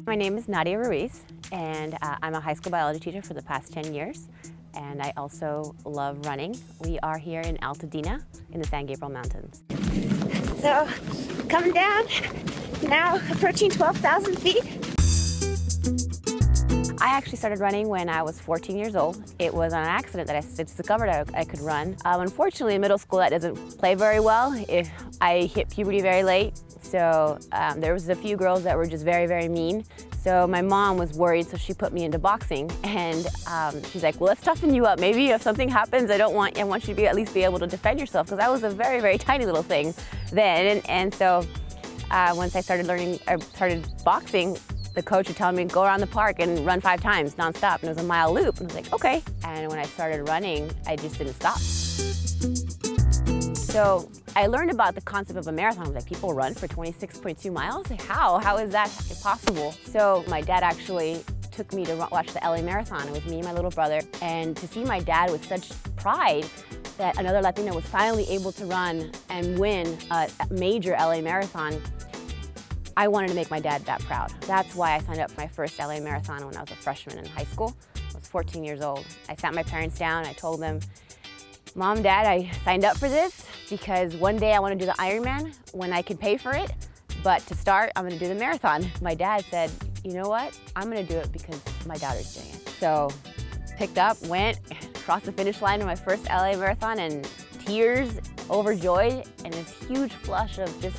My name is Nadia Ruiz, and I'm a high school biology teacher for the past 10 years, and I also love running. We are here in Latina in the San Gabriel Mountains. So, coming down, now approaching 12,000 feet. I actually started running when I was 14 years old. It was on an accident that I discovered I could run. Unfortunately, in middle school, that doesn't play very well. I hit puberty very late, so there was a few girls that were just very, very mean. So my mom was worried, so she put me into boxing, and she's like, well, let's toughen you up. Maybe if something happens, I want you to at least be able to defend yourself, because I was a very, very tiny little thing then. And so once I started boxing, the coach would tell me, go around the park and run 5 times nonstop, and it was a mile loop. And I was like, okay. And when I started running, I just didn't stop. So I learned about the concept of a marathon. I was like, people run for 26.2 miles? Like, how? How is that possible? So my dad actually took me to watch the LA Marathon. It was me and my little brother. And to see my dad with such pride that another Latina was finally able to run and win a major LA Marathon, I wanted to make my dad that proud. That's why I signed up for my first LA Marathon when I was a freshman in high school. I was 14 years old. I sat my parents down, I told them, Mom, Dad, I signed up for this because one day I want to do the Ironman when I can pay for it, but to start, I'm going to do the marathon. My dad said, you know what? I'm going to do it because my daughter's doing it. So picked up, went, crossed the finish line in my first LA Marathon, and tears, overjoyed, and this huge flush of just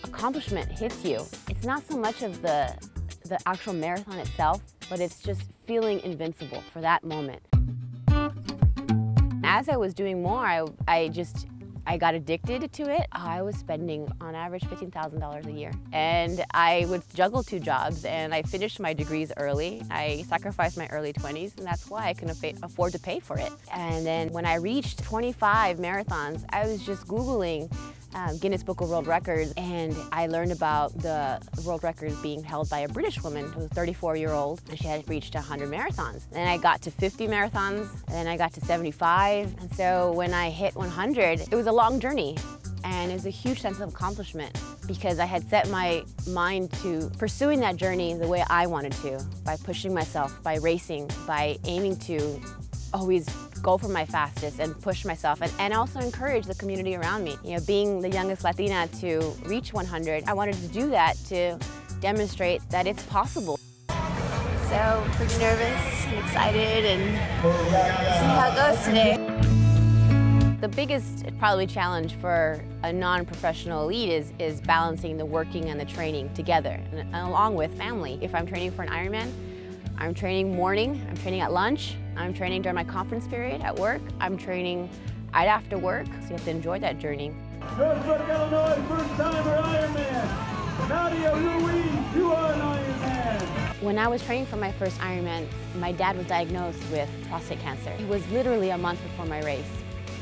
accomplishment hits you. It's not so much of the actual marathon itself, but it's just feeling invincible for that moment. As I was doing more, I got addicted to it. I was spending on average $15,000 a year, and I would juggle 2 jobs, and I finished my degrees early. I sacrificed my early 20s, and that's why I couldn't afford to pay for it. And then when I reached 25 marathons, I was just Googling Guinness Book of World Records, and I learned about the world record being held by a British woman who was 34-year-old, and she had reached 100 marathons. Then I got to 50 marathons, and then I got to 75, and so when I hit 100, it was a long journey, and it was a huge sense of accomplishment because I had set my mind to pursuing that journey the way I wanted to, by pushing myself, by racing, by aiming to always go for my fastest and push myself, and also encourage the community around me. You know, being the youngest Latina to reach 100, I wanted to do that to demonstrate that it's possible. So, pretty nervous and excited, and see how it goes today. The biggest probably challenge for a non-professional elite is balancing the working and the training together, and along with family. If I'm training for an Ironman, I'm training morning, I'm training at lunch, I'm training during my conference period at work, I'm training right after work, so you have to enjoy that journey. Northbrook, Illinois, first-timer Ironman. Nadia Ruiz, you are an Ironman. When I was training for my first Ironman, my dad was diagnosed with prostate cancer. It was literally a month before my race.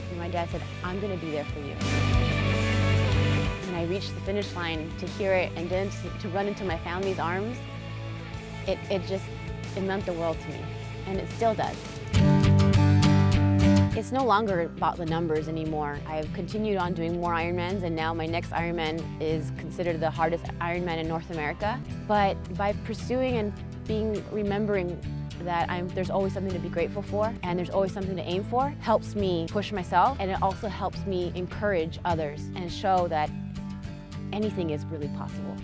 And my dad said, I'm gonna be there for you. When I reached the finish line, to hear it and then to run into my family's arms, it meant the world to me, and it still does. It's no longer about the numbers anymore. I've continued on doing more Ironmans, and now my next Ironman is considered the hardest Ironman in North America. But by pursuing and remembering that there's always something to be grateful for, and there's always something to aim for, helps me push myself, and it also helps me encourage others and show that anything is really possible.